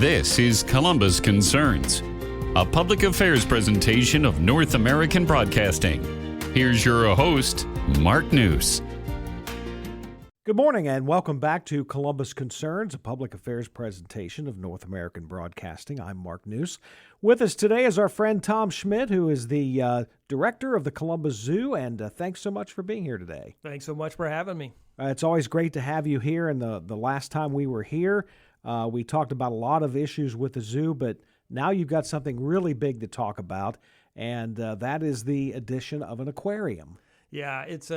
This is Columbus Concerns, a public affairs presentation of North American Broadcasting. Here's your host, Mark News. Good morning and welcome back to Columbus Concerns, a public affairs presentation of North American Broadcasting. I'm Mark News. With us today is our friend Tom Schmid, who is the director of the Columbus Zoo, and thanks so much for being here today. Thanks so much for having me. It's always great to have you here, and the last time we were here, we talked about a lot of issues with the zoo, but now you've got something really big to talk about, and that is the addition of an aquarium. Yeah, it's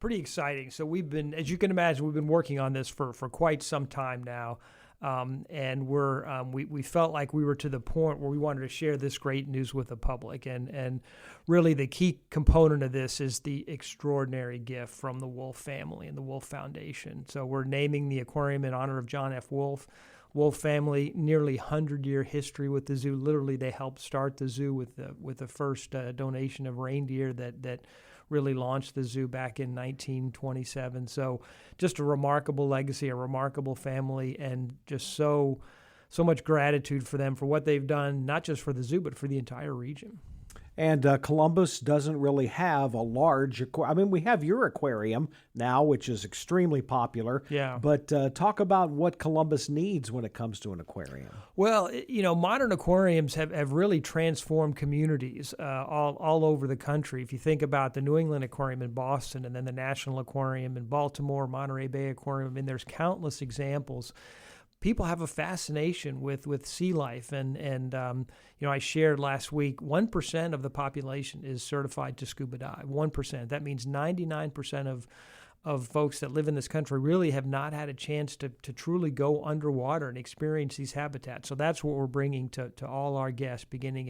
pretty exciting. So we've been, as you can imagine, we've been working on this for quite some time now, and we felt like we were to the point where we wanted to share this great news with the public, and really the key component of this is the extraordinary gift from the Wolf family and the Wolf Foundation. So we're naming the aquarium in honor of John F. Wolf. Wolf family, nearly 100-year history with the zoo. Literally, they helped start the zoo with the first donation of reindeer that really launched the zoo back in 1927. So just a remarkable legacy, a remarkable family, and just so much gratitude for them for what they've done, not just for the zoo, but for the entire region. And Columbus doesn't really have a large aquarium. I mean, we have your aquarium now, which is extremely popular. Yeah. But talk about what Columbus needs when it comes to an aquarium. Well, modern aquariums have really transformed communities all over the country. If you think about the New England Aquarium in Boston and then the National Aquarium in Baltimore, Monterey Bay Aquarium, I mean, there's countless examples. People have a fascination with sea life, and I shared last week 1% of the population is certified to scuba dive. 1%. That means 99% of folks that live in this country really have not had a chance to truly go underwater and experience these habitats. So that's what we're bringing to all our guests beginning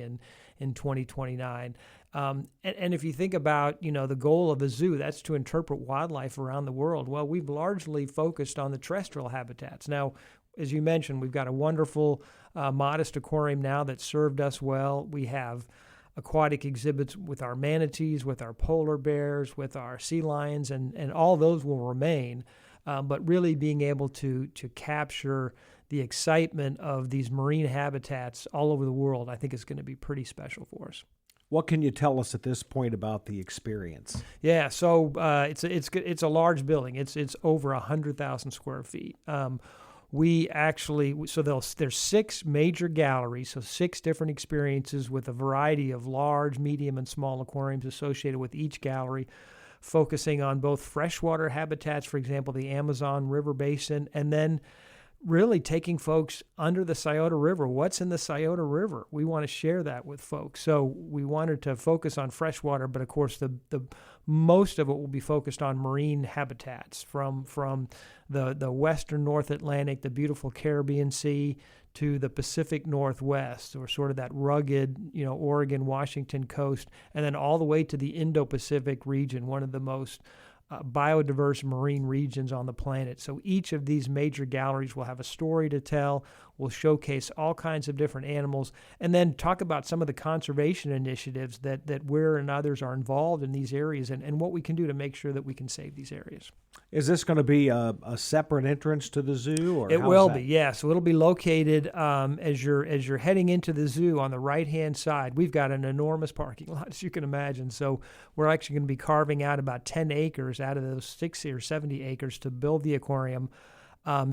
in 2029. And if you think about the goal of a zoo, that's to interpret wildlife around the world. Well, we've largely focused on the terrestrial habitats. Now, as you mentioned, we've got a wonderful, modest aquarium now that served us well. We have aquatic exhibits with our manatees, with our polar bears, with our sea lions, and all those will remain. But really being able to capture the excitement of these marine habitats all over the world, I think is going to be pretty special for us. What can you tell us at this point about the experience? Yeah, so it's a large building. It's over 100,000 square feet. There's 6 major galleries, so 6 different experiences with a variety of large, medium, and small aquariums associated with each gallery, focusing on both freshwater habitats, for example, the Amazon River Basin, and then really taking folks under the Scioto River. What's in the Scioto River? We want to share that with folks. So we wanted to focus on freshwater, but of course the most of it will be focused on marine habitats from the western North Atlantic, the beautiful Caribbean Sea, to the Pacific Northwest, or sort of that rugged, Oregon, Washington coast, and then all the way to the Indo-Pacific region, one of the most biodiverse marine regions on the planet. So each of these major galleries will have a story to tell, will showcase all kinds of different animals, and then talk about some of the conservation initiatives that we're and others are involved in these areas, and what we can do to make sure that we can save these areas. Is this going to be a separate entrance to the zoo? Or it will be, yeah. So it'll be located as you're heading into the zoo on the right-hand side. We've got an enormous parking lot, as you can imagine. So we're actually going to be carving out about 10 acres out of those 60 or 70 acres to build the aquarium.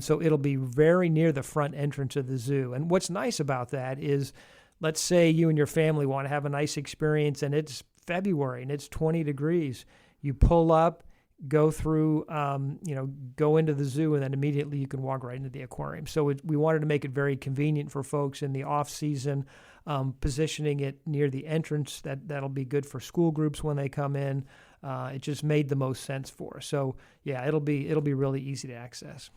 So it'll be very near the front entrance of the zoo. And what's nice about that is, let's say you and your family want to have a nice experience and it's February and it's 20 degrees. You pull up, go through, go into the zoo, and then immediately you can walk right into the aquarium. So we wanted to make it very convenient for folks in the off season, positioning it near the entrance. That'll be good for school groups when they come in. It just made the most sense for us. So yeah, it'll be really easy to access.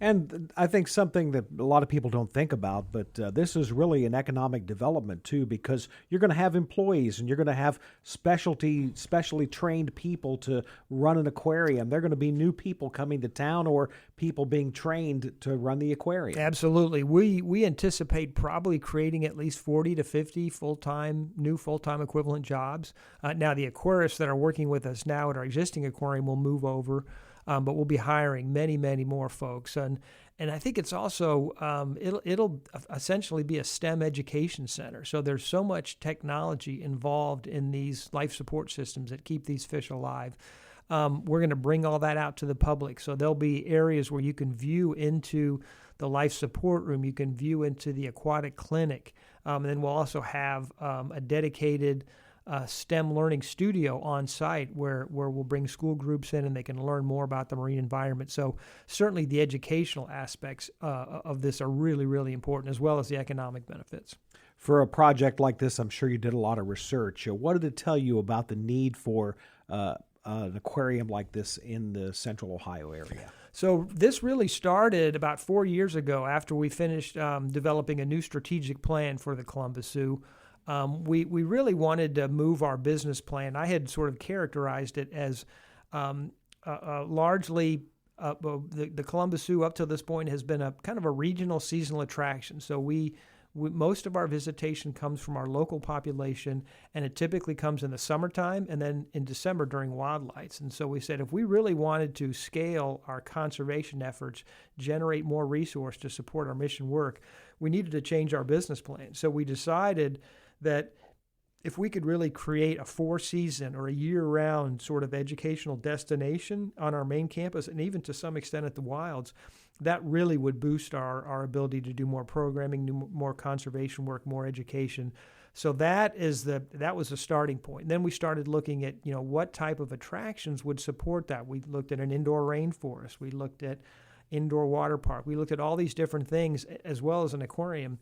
And I think something that a lot of people don't think about, but this is really an economic development too, because you're going to have employees and you're going to have specially trained people to run an aquarium. They're going to be new people coming to town or people being trained to run the aquarium. Absolutely. We anticipate probably creating at least 40 to 50 new full-time equivalent jobs. Now, the aquarists that are working with us now at our existing aquarium will move over. But we'll be hiring many, many more folks. And And I think it's also, it'll essentially be a STEM education center. So there's so much technology involved in these life support systems that keep these fish alive. We're going to bring all that out to the public. So there'll be areas where you can view into the life support room, you can view into the aquatic clinic, and then we'll also have a dedicated STEM learning studio on site where we'll bring school groups in and they can learn more about the marine environment. So certainly the educational aspects of this are really, really important, as well as the economic benefits. For a project like this, I'm sure you did a lot of research. What did it tell you about the need for an aquarium like this in the Central Ohio area? So this really started about 4 years ago after we finished developing a new strategic plan for the Columbus Zoo. We really wanted to move our business plan. I had sort of characterized it as largely the Columbus Zoo up to this point has been a kind of a regional seasonal attraction. So we most of our visitation comes from our local population, and it typically comes in the summertime and then in December during wildlights. And so we said if we really wanted to scale our conservation efforts, generate more resource to support our mission work, we needed to change our business plan. So we decided that if we could really create a 4-season or a year-round sort of educational destination on our main campus, and even to some extent at the Wilds, that really would boost our ability to do more programming, more conservation work, more education. So that was the starting point. And then we started looking at, what type of attractions would support that. We looked at an indoor rainforest. We looked at indoor water park. We looked at all these different things, as well as an aquarium.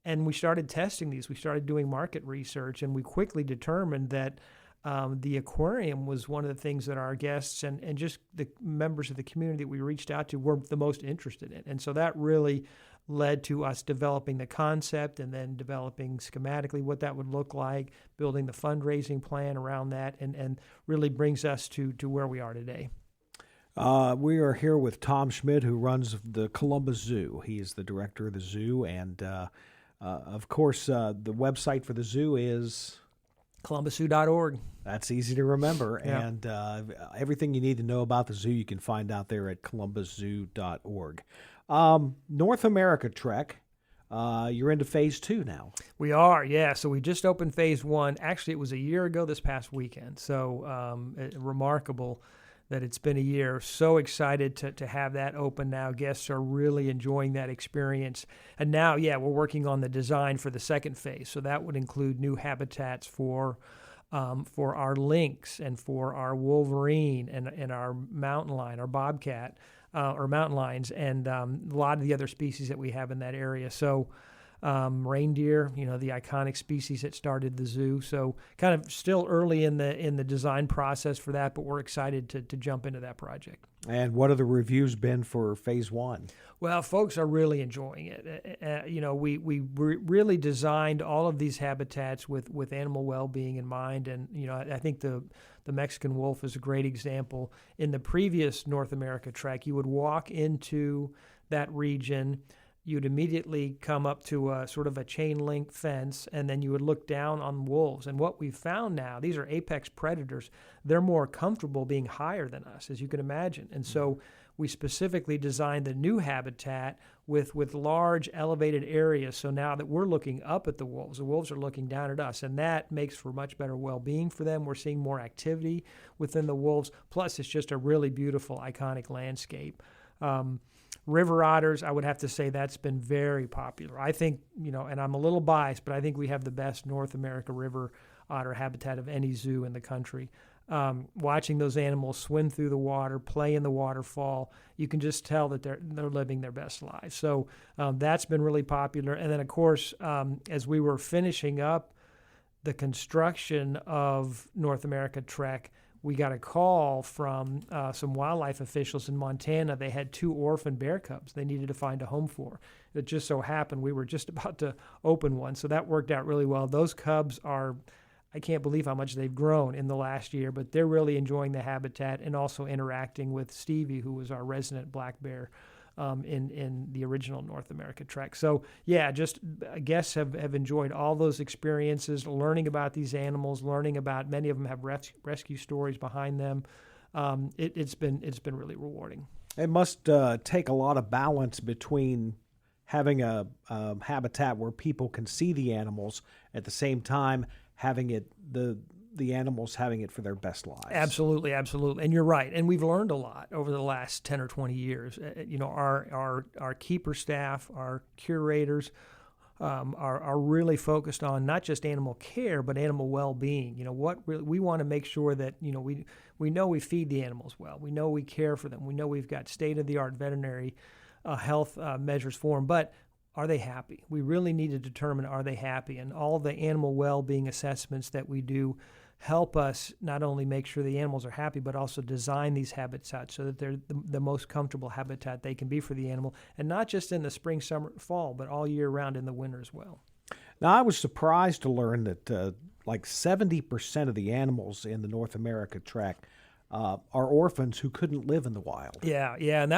And we started testing these. We started doing market research, and we quickly determined that the aquarium was one of the things that our guests and just the members of the community that we reached out to were the most interested in. And so that really led to us developing the concept and then developing schematically what that would look like, building the fundraising plan around that, and really brings us to where we are today. We are here with Tom Schmid, who runs the Columbus Zoo. He is the director of the zoo, and of course, the website for the zoo is ColumbusZoo.org. That's easy to remember. Yeah. And everything you need to know about the zoo you can find out there at ColumbusZoo.org. North America Trek, you're into phase 2 now. We are, yeah. So we just opened phase 1. Actually, it was a year ago this past weekend. So remarkable that it's been a year. So excited to have that open now. Guests are really enjoying that experience. And now, we're working on the design for the second phase. So that would include new habitats for our lynx and for our wolverine and our mountain lion, our bobcat, or mountain lions, and a lot of the other species that we have in that area. So reindeer, the iconic species that started the zoo. So kind of still early in the design process for that, but we're excited to jump into that project. And what have the reviews been for phase 1? Well, folks are really enjoying it. We really designed all of these habitats with animal well-being in mind, and I think the Mexican wolf is a great example. In the previous North America Trek, you would walk into that region. You'd immediately come up to a sort of a chain link fence, and then you would look down on wolves. And what we've found now, these are apex predators. They're more comfortable being higher than us, as you can imagine. And so we specifically designed the new habitat with large elevated areas. So now that we're looking up at the wolves are looking down at us, and that makes for much better well-being for them. We're seeing more activity within the wolves. Plus, it's just a really beautiful, iconic landscape. River otters, I would have to say that's been very popular. I think, and I'm a little biased, but I think we have the best North America river otter habitat of any zoo in the country. Watching those animals swim through the water, play in the waterfall, you can just tell that they're living their best lives. So that's been really popular. And then, of course, as we were finishing up the construction of North America Trek, we got a call from some wildlife officials in Montana. They had 2 orphan bear cubs they needed to find a home for. It just so happened we were just about to open one, so that worked out really well. Those cubs I can't believe how much they've grown in the last year, but they're really enjoying the habitat and also interacting with Stevie, who was our resident black bear in the original North America Trek. So just guests have enjoyed all those experiences, learning about these animals, learning about many of them have rescue stories behind them. It's been really rewarding. It must take a lot of balance between having a habitat where people can see the animals, at the same time having it the animals having it for their best lives. Absolutely, absolutely, and you're right. And we've learned a lot over the last 10 or 20 years. Our keeper staff, our curators, are really focused on not just animal care but animal well-being. We want to make sure that we know we feed the animals well. We know we care for them. We know we've got state-of-the-art veterinary health measures for them, but are they happy? We really need to determine, are they happy? And all the animal well-being assessments that we do help us not only make sure the animals are happy, but also design these habitats so that they're the most comfortable habitat they can be for the animal, and not just in the spring, summer, fall, but all year round in the winter as well. Now, I was surprised to learn that like 70% of the animals in the North America tract are orphans who couldn't live in the wild. Yeah, and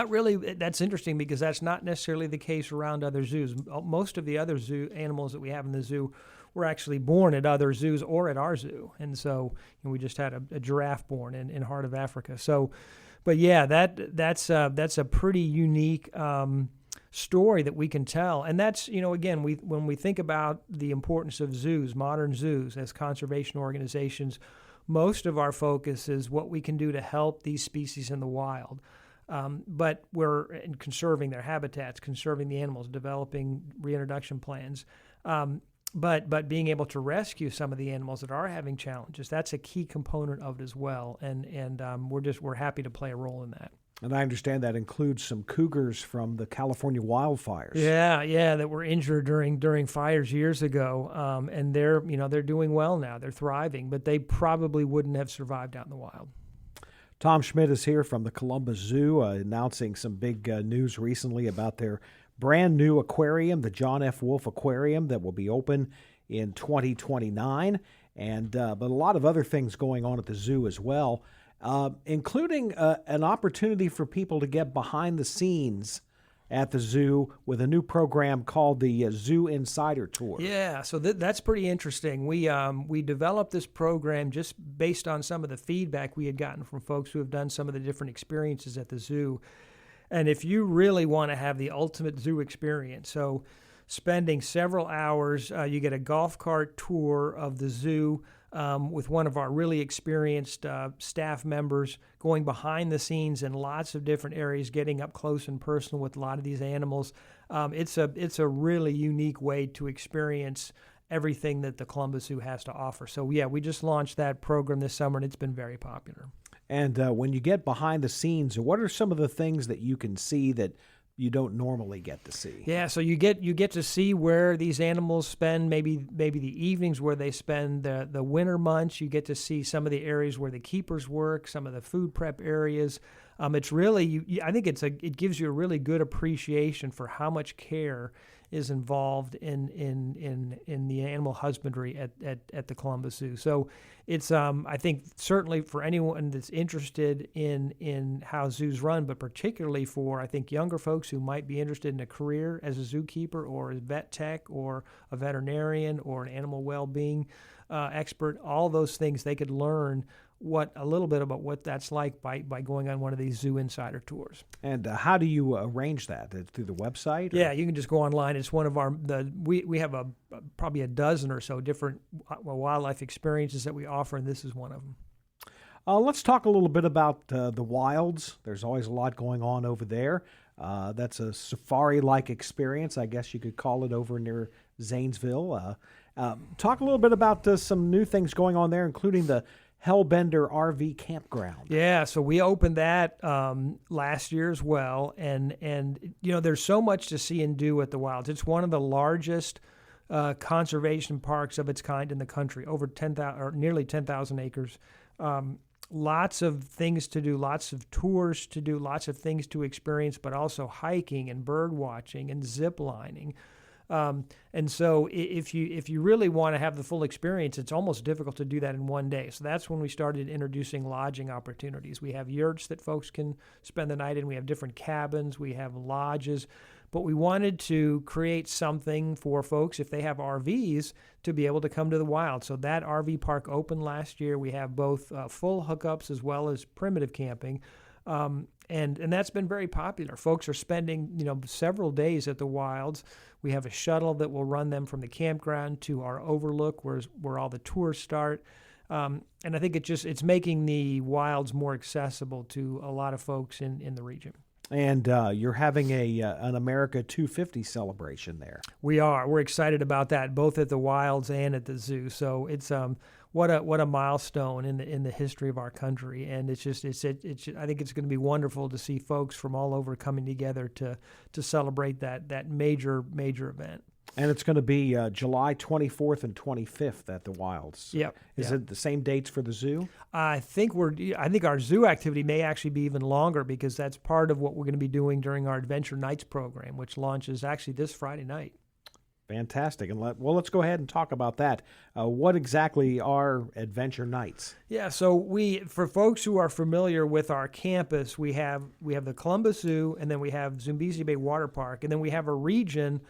that's interesting because that's not necessarily the case around other zoos. Most of the other zoo animals that we have in the zoo were actually born at other zoos or at our zoo, and so we just had a giraffe born in heart of Africa. So, but yeah, that's a pretty unique story that we can tell, and that's again when we think about the importance of zoos, modern zoos as conservation organizations. Most of our focus is what we can do to help these species in the wild. But we're in conserving their habitats, conserving the animals, developing reintroduction plans. But being able to rescue some of the animals that are having challenges, that's a key component of it as well. And we're happy to play a role in that. And I understand that includes some cougars from the California wildfires. Yeah, that were injured during fires years ago, and they're doing well now. They're thriving, but they probably wouldn't have survived out in the wild. Tom Schmid is here from the Columbus Zoo, announcing some big news recently about their brand new aquarium, the John F. Wolfe Aquarium, that will be open in 2029, and but a lot of other things going on at the zoo as well. Including an opportunity for people to get behind the scenes at the zoo with a new program called the Zoo Insider Tour. Yeah, so that's pretty interesting. We developed this program just based on some of the feedback we had gotten from folks who have done some of the different experiences at the zoo. And if you really want to have the ultimate zoo experience, so spending several hours, you get a golf cart tour of the zoo, with one of our really experienced staff members going behind the scenes in lots of different areas, getting up close and personal with a lot of these animals. It's a really unique way to experience everything that the Columbus Zoo has to offer. So yeah, we just launched that program this summer, and it's been very popular. And when you get behind the scenes, what are some of the things that you can see that you don't normally get to see? Yeah, so you get to see where these animals spend maybe the evenings, where they spend the winter months. You get to see some of the areas where the keepers work, some of the food prep areas. It's really, I think it gives you a really good appreciation for how much care is involved in the animal husbandry at the Columbus Zoo. So it's I think certainly for anyone that's interested in how zoos run, but particularly for I think younger folks who might be interested in a career as a zookeeper or as vet tech or a veterinarian or an animal well-being expert, all those things they could learn a little bit about what that's like by going on one of these Zoo Insider tours. And how do you arrange that? Through the website? Yeah, you can just go online. It's one of we have probably a dozen or so different wildlife experiences that we offer, and this is one of them. Let's talk a little bit about the wilds. There's always a lot going on over there. That's a safari-like experience, I guess you could call it, over near Zanesville. Talk a little bit about some new things going on there, including the Hellbender RV campground. Yeah, so we opened that last year as well, and there's so much to see and do at the wilds. It's one of the largest conservation parks of its kind in the country, over 10,000 or nearly 10,000 acres. Lots of things to do, lots of tours to do, lots of things to experience, but also hiking and bird watching and zip lining. And so if you really want to have the full experience, it's almost difficult to do that in one day. So that's when we started introducing lodging opportunities. We have yurts that folks can spend the night in. We have different cabins. We have lodges. But we wanted to create something for folks, if they have RVs, to be able to come to the wild. So that RV park opened last year. We have both full hookups as well as primitive camping. And that's been very popular. Folks are spending, several days at the wilds. We have a shuttle that will run them from the campground to our overlook where all the tours start. And I think it's making the wilds more accessible to a lot of folks in the region. And you're having an America 250 celebration there. We are. We're excited about that, both at the wilds and at the zoo. So it's what a milestone in the history of our country, and I think it's going to be wonderful to see folks from all over coming together to celebrate that major event. And it's going to be July 24th and 25th at the Wilds. Yep. Is it the same dates for the zoo? I think our zoo activity may actually be even longer, because that's part of what we're going to be doing during our Adventure Nights program, which launches actually this Friday night. Fantastic. And let's go ahead and talk about that. What exactly are Adventure Nights? Yeah, so for folks who are familiar with our campus, we have the Columbus Zoo, and then we have Zambezi Bay Water Park, and then we have a region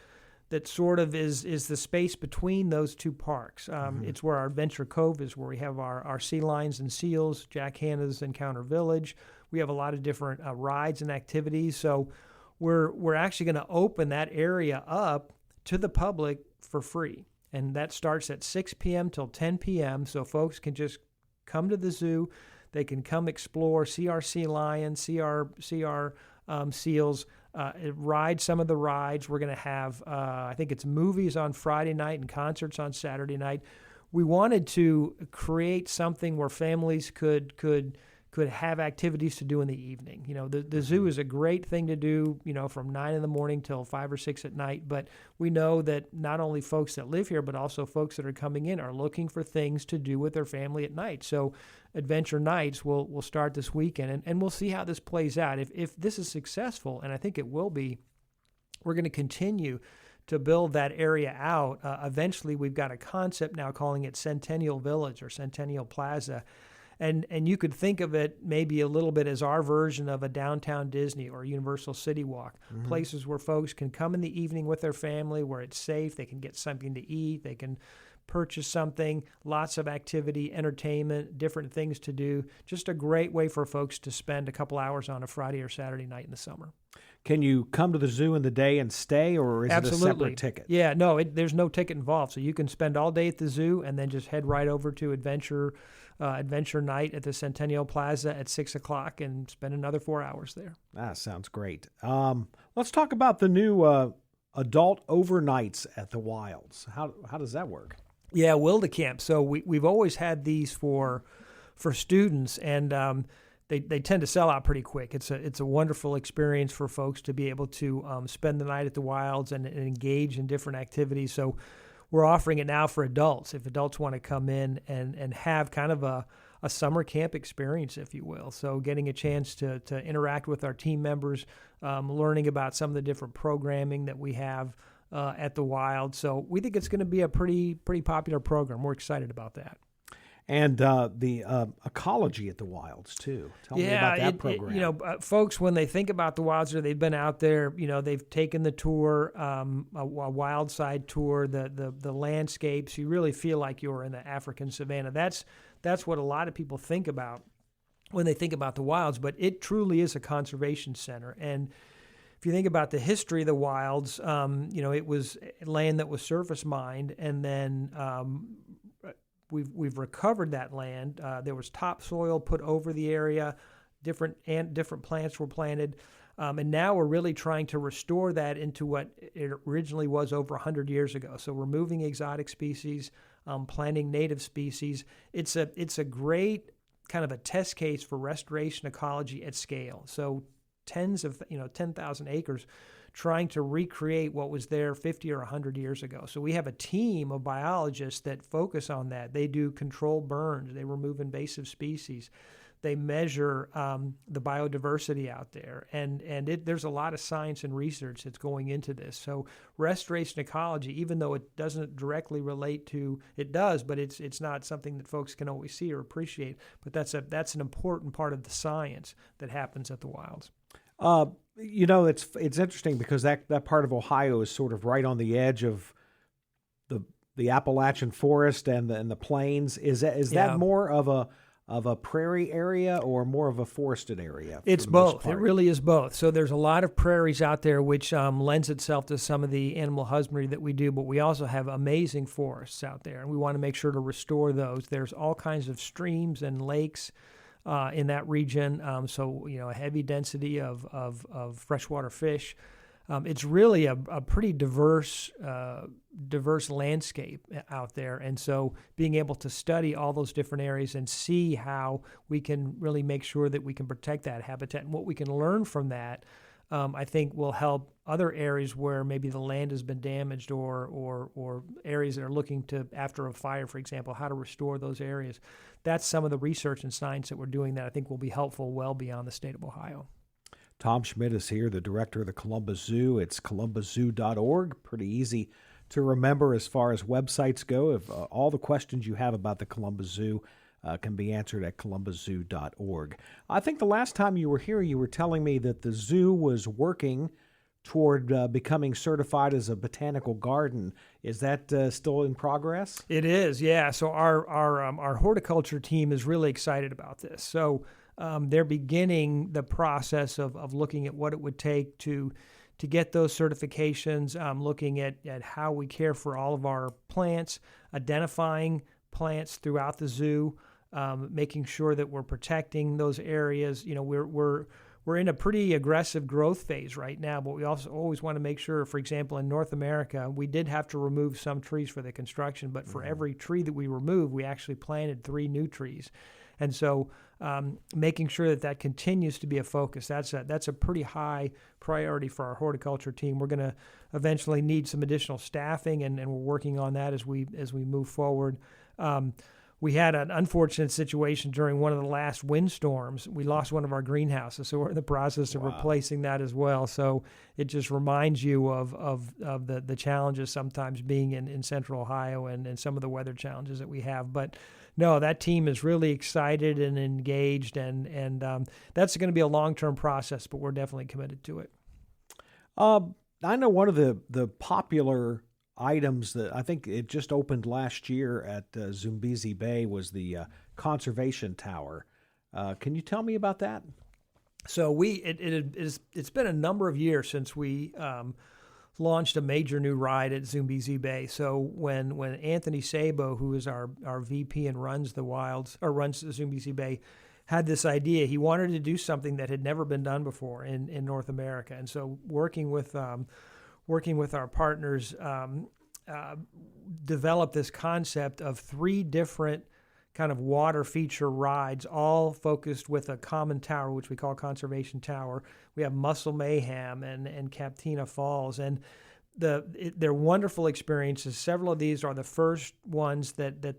that sort of is the space between those two parks. It's where our Adventure Cove is, where we have our sea lions and seals, Jack Hanna's Encounter Village. We have a lot of different rides and activities. So we're actually going to open that area up to the public for free. And that starts at 6 p.m. till 10 p.m. So folks can just come to the zoo. They can come explore, see our sea lions, see our seals, ride some of the rides. We're going to have, I think it's movies on Friday night and concerts on Saturday night. We wanted to create something where families could have activities to do in the evening. The zoo is a great thing to do, from 9 in the morning till 5 or 6 at night. But we know that not only folks that live here, but also folks that are coming in are looking for things to do with their family at night. So Adventure Nights will start this weekend, and we'll see how this plays out. If this is successful, and I think it will be, we're going to continue to build that area out. Eventually, we've got a concept now calling it Centennial Village or Centennial Plaza. And you could think of it maybe a little bit as our version of a downtown Disney or Universal City Walk, places where folks can come in the evening with their family, where it's safe, they can get something to eat, they can purchase something, lots of activity, entertainment, different things to do. Just a great way for folks to spend a couple hours on a Friday or Saturday night in the summer. Can you come to the zoo in the day and stay, or is Absolutely. it a separate ticket? Yeah, no, there's no ticket involved. So you can spend all day at the zoo and then just head right over to Adventure Night at the Centennial Plaza at 6 o'clock and spend another 4 hours there. That sounds great. Let's talk about the new adult overnights at the Wilds. How does that work? Yeah, Wilda Camp. So we've always had these for students, and they tend to sell out pretty quick. It's a wonderful experience for folks to be able to spend the night at the Wilds and engage in different activities. So we're offering it now for adults, if adults want to come in and have kind of a summer camp experience, if you will. So getting a chance to interact with our team members, learning about some of the different programming that we have at the Wild. So we think it's going to be a pretty popular program. We're excited about that. And the ecology at the Wilds, too. Tell me about that program. Folks, when they think about the Wilds, or they've been out there, they've taken the tour, a wild side tour, the landscapes. You really feel like you're in the African savanna. That's what a lot of people think about when they think about the Wilds, but it truly is a conservation center. And if you think about the history of the Wilds, it was land that was surface mined, and then we've recovered that land. There was topsoil put over the area, different plants were planted, and now we're really trying to restore that into what it originally was over 100 years ago. So removing exotic species, planting native species. It's a great kind of a test case for restoration ecology at scale. So 10,000 acres, trying to recreate what was there 50 or 100 years ago. So we have a team of biologists that focus on that. They do controlled burns. They remove invasive species. They measure the biodiversity out there. And there's a lot of science and research that's going into this. So restoration ecology, even though it doesn't directly relate to, it does, but it's not something that folks can always see or appreciate. But that's an important part of the science that happens at the Wilds. It's interesting because that part of Ohio is sort of right on the edge of the Appalachian forest and the plains. Is that more of of a prairie area or more of a forested area? It's for the most both. It part? really is both. So there's a lot of prairies out there, which lends itself to some of the animal husbandry that we do, but we also have amazing forests out there, and we want to make sure to restore those. There's all kinds of streams and lakes in that region, so a heavy density of freshwater fish. It's really a pretty diverse landscape out there, and so being able to study all those different areas and see how we can really make sure that we can protect that habitat and what we can learn from that, I think will help other areas where maybe the land has been damaged or areas that are looking to, after a fire, for example, how to restore those areas. That's some of the research and science that we're doing that I think will be helpful well beyond the state of Ohio. Tom Schmid is here, the director of the Columbus Zoo. It's columbuszoo.org. Pretty easy to remember as far as websites go. If all the questions you have about the Columbus Zoo can be answered at columbuszoo.org. I think the last time you were here, you were telling me that the zoo was working toward becoming certified as a botanical garden. Is that still in progress? It is, yeah. So our horticulture team is really excited about this. So they're beginning the process of looking at what it would take to get those certifications, looking at how we care for all of our plants, identifying plants throughout the zoo, making sure that we're protecting those areas. We're in a pretty aggressive growth phase right now, but we also always want to make sure, for example, in North America, we did have to remove some trees for the construction, but for every tree that we removed, we actually planted 3 new trees. And so making sure that continues to be a focus, that's a pretty high priority for our horticulture team. We're going to eventually need some additional staffing, and we're working on that as we move forward. We had an unfortunate situation during one of the last windstorms. We lost one of our greenhouses, so we're in the process of replacing that as well. So it just reminds you of the challenges sometimes being in Central Ohio and some of the weather challenges that we have. But no, that team is really excited and engaged, and that's going to be a long-term process, but we're definitely committed to it. I know one of the popular items that I think it just opened last year at Zumbizi Bay was the conservation tower. Can you tell me about that? So it's been a number of years since we launched a major new ride at Zumbizi Bay. So when Anthony Sabo, who is our VP and runs the Zumbizi Bay, had this idea, he wanted to do something that had never been done before in North America. And so working with our partners, developed this concept of 3 different kind of water feature rides, all focused with a common tower, which we call Conservation Tower. We have Muscle Mayhem and Captina Falls, and they're wonderful experiences. Several of these are the first ones that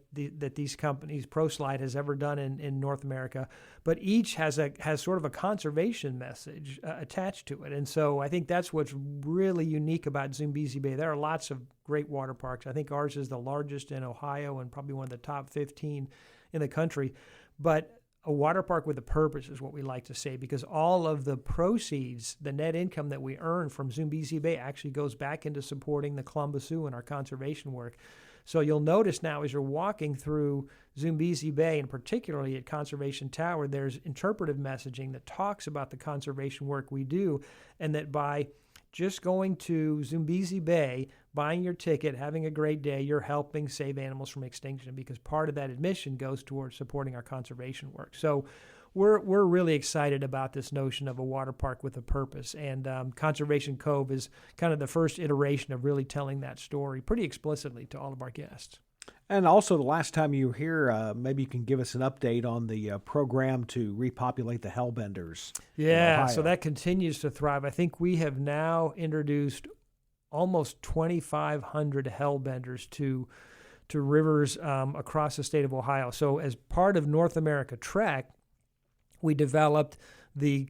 these companies, ProSlide, has ever done in North America, but each has sort of a conservation message attached to it. And so I think that's what's really unique about Zumbizi Bay. There are lots of great water parks. I think ours is the largest in Ohio and probably one of the top 15 in the country. But a water park with a purpose is what we like to say, because all of the proceeds, the net income that we earn from Zumbizi Bay actually goes back into supporting the Columbus Zoo and our conservation work. So you'll notice now as you're walking through Zumbizi Bay, and particularly at Conservation Tower, there's interpretive messaging that talks about the conservation work we do, and that by just going to Zumbizi Bay, buying your ticket, having a great day, you're helping save animals from extinction, because part of that admission goes towards supporting our conservation work. So we're really excited about this notion of a water park with a purpose, and Conservation Cove is kind of the first iteration of really telling that story pretty explicitly to all of our guests. And also, the last time you were here, maybe you can give us an update on the program to repopulate the hellbenders. Yeah, so that continues to thrive. I think we have now introduced almost 2,500 hellbenders to rivers across the state of Ohio. So as part of North America Trek, we developed the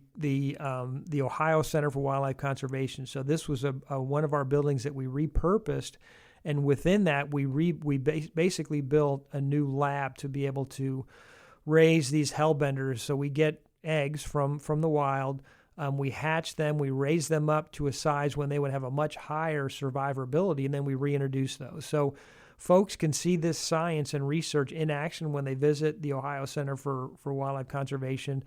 Ohio Center for Wildlife Conservation. So this was one of our buildings that we repurposed. And within that, we basically built a new lab to be able to raise these hellbenders. So we get eggs from the wild, we hatch them, we raise them up to a size when they would have a much higher survivability, and then we reintroduce those. So folks can see this science and research in action when they visit the Ohio Center for Wildlife Conservation.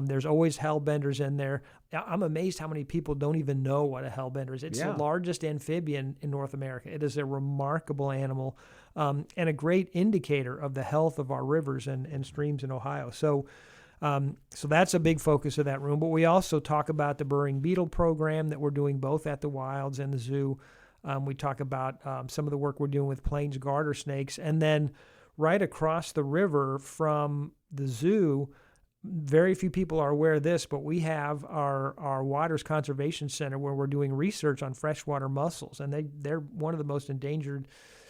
There's always hellbenders in there. I'm amazed how many people don't even know what a hellbender is. It's the largest amphibian in North America. It is a remarkable animal and a great indicator of the health of our rivers and streams in Ohio. So that's a big focus of that room. But we also talk about the burrowing beetle program that we're doing both at the wilds and the zoo. We talk about some of the work we're doing with plains garter snakes. And then right across the river from the zoo, very few people are aware of this, but we have our Waters Conservation Center where we're doing research on freshwater mussels. And they're one of the most endangered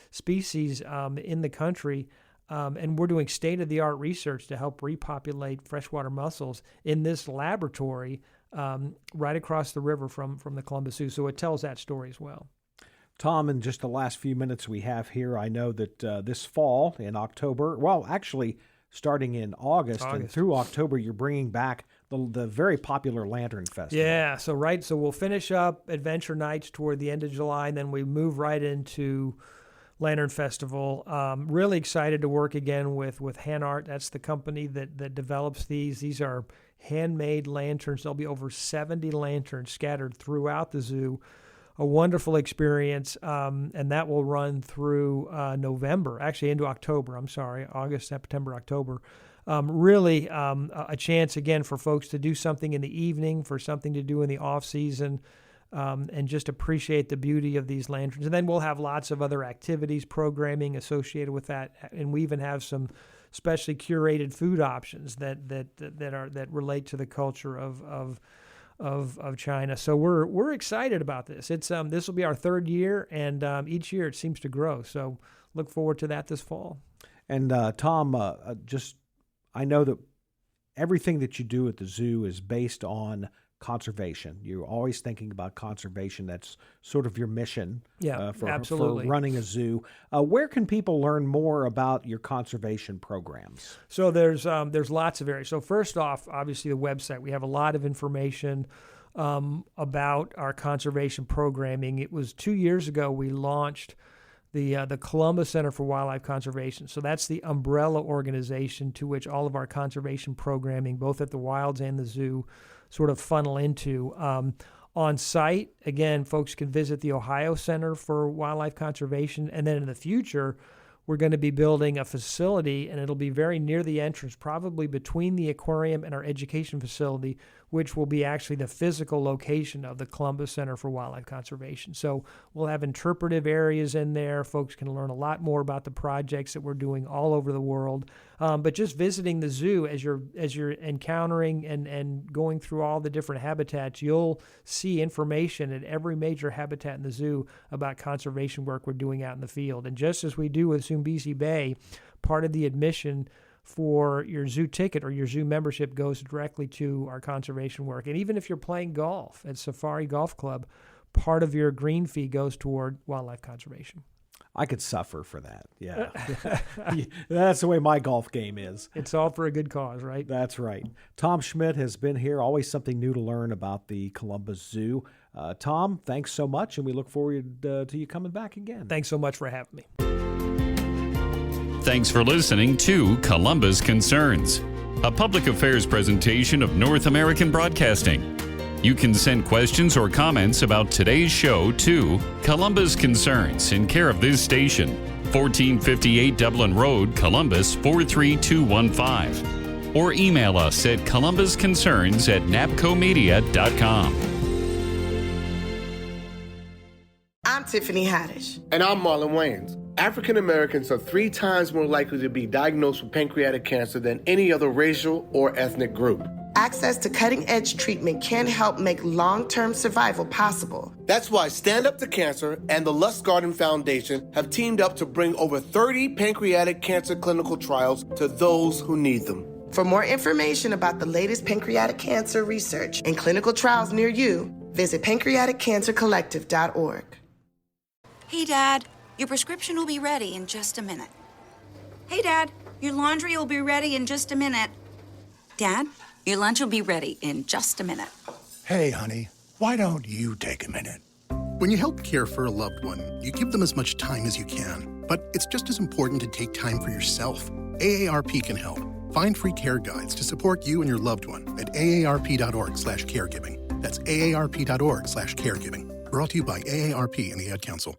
species in the country. And we're doing state-of-the-art research to help repopulate freshwater mussels in this laboratory right across the river from the Columbus Zoo. So it tells that story as well. Tom, in just the last few minutes we have here, I know that this fall in October, well, actually starting in August. And through October, you're bringing back the very popular Lantern Festival. Yeah, so we'll finish up Adventure Nights toward the end of July, and then we move right into Lantern Festival. Really excited to work again with HanArt. That's the company that develops these. These are handmade lanterns. There'll be over 70 lanterns scattered throughout the zoo. A wonderful experience, and that will run through November, actually into October. I'm sorry, August, September, October. Really a chance, again, for folks to do something in the evening, for something to do in the off-season, and just appreciate the beauty of these lanterns. And then we'll have lots of other activities, programming associated with that, and we even have some specially curated food options that relate to the culture of China. So we're excited about this. It's this will be our third year, and each year it seems to grow. So look forward to that this fall. And Tom, I know that everything that you do at the zoo is based on conservation. You're always thinking about conservation. That's sort of your mission for running a zoo. Where can people learn more about your conservation programs? So there's lots of areas. So first off, obviously the website. We have a lot of information about our conservation programming. It was 2 years ago we launched the Columbus Center for Wildlife Conservation. So that's the umbrella organization to which all of our conservation programming, both at the wilds and the zoo, sort of funnel into. On site, again, folks can visit the Ohio Center for Wildlife Conservation, and then in the future, we're going to be building a facility, and it'll be very near the entrance, probably between the aquarium and our education facility, which will be actually the physical location of the Columbus Center for Wildlife Conservation. So we'll have interpretive areas in there. Folks can learn a lot more about the projects that we're doing all over the world. But just visiting the zoo as you're encountering and going through all the different habitats, you'll see information at every major habitat in the zoo about conservation work we're doing out in the field. And just as we do with Zoombezi Bay, part of the admission for your zoo ticket or your zoo membership goes directly to our conservation work. And even if you're playing golf at Safari Golf Club, part of your green fee goes toward wildlife conservation. I could suffer for that. Yeah. That's the way my golf game is. It's all for a good cause, right? That's right. Tom Schmid has been here. Always something new to learn about the Columbus Zoo. Tom, thanks so much, and we look forward to you coming back again. Thanks so much for having me. Thanks for listening to Columbus Concerns, a public affairs presentation of North American Broadcasting. You can send questions or comments about today's show to Columbus Concerns in care of this station, 1458 Dublin Road, Columbus 43215. Or email us at columbusconcerns@napcomedia.com. I'm Tiffany Haddish. And I'm Marlon Wayans. African Americans are 3 times more likely to be diagnosed with pancreatic cancer than any other racial or ethnic group. Access to cutting-edge treatment can help make long-term survival possible. That's why Stand Up to Cancer and the Lust Garden Foundation have teamed up to bring over 30 pancreatic cancer clinical trials to those who need them. For more information about the latest pancreatic cancer research and clinical trials near you, visit pancreaticcancercollective.org. Hey, Dad, your prescription will be ready in just a minute. Hey, Dad, your laundry will be ready in just a minute. Dad, your lunch will be ready in just a minute. Hey, honey, why don't you take a minute? When you help care for a loved one, you give them as much time as you can. But it's just as important to take time for yourself. AARP can help. Find free care guides to support you and your loved one at aarp.org/caregiving. That's aarp.org/caregiving. Brought to you by AARP and the Ad Council.